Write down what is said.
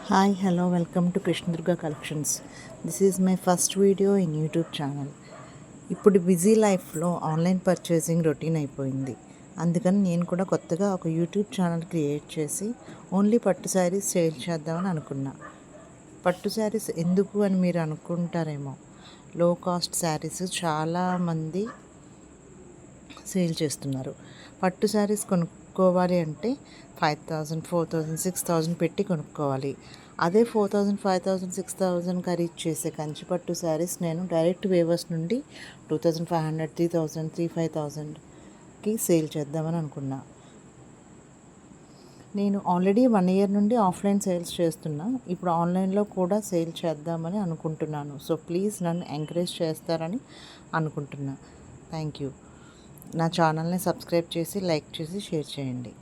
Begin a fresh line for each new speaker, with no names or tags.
Hi, hello, welcome to Krishnadurga Collections. This is my first video in YouTube channel. ఇప్పుడు busy లైఫ్లో online purchasing routine అయిపోయింది. అందుకని నేను కూడా కొత్తగా ఒక యూట్యూబ్ ఛానల్ క్రియేట్ చేసి ఓన్లీ పట్టు శారీస్ సేల్ చేద్దామని అనుకున్నా. పట్టు శారీస్ ఎందుకు అని మీరు అనుకుంటారేమో. లో కాస్ట్ శారీస్ చాలామంది సేల్ చేస్తున్నారు. పట్టు శారీస్ కొనుక్కోవాలి అంటే 5,000, 4,000, 6,000 పెట్టి కొనుక్కోవాలి. అదే 4,000, 5,000, 6,000 ఖరీదు చేసే కంచిపట్టు శారీస్ నేను డైరెక్ట్ వేవర్స్ నుండి 2,500, 3,000, 5,000కి సేల్ చేద్దామని అనుకున్నా. నేను ఆల్రెడీ 1 year నుండి ఆఫ్లైన్ సేల్స్ చేస్తున్నా. ఇప్పుడు ఆన్లైన్లో కూడా సేల్ చేద్దామని అనుకుంటున్నాను. సో ప్లీజ్ నన్ను ఎంకరేజ్ చేస్తారని అనుకుంటున్నా. Thank you. నా ఛానల్ని సబ్స్క్రైబ్ చేసి, లైక్ చేసి, షేర్ చేయండి.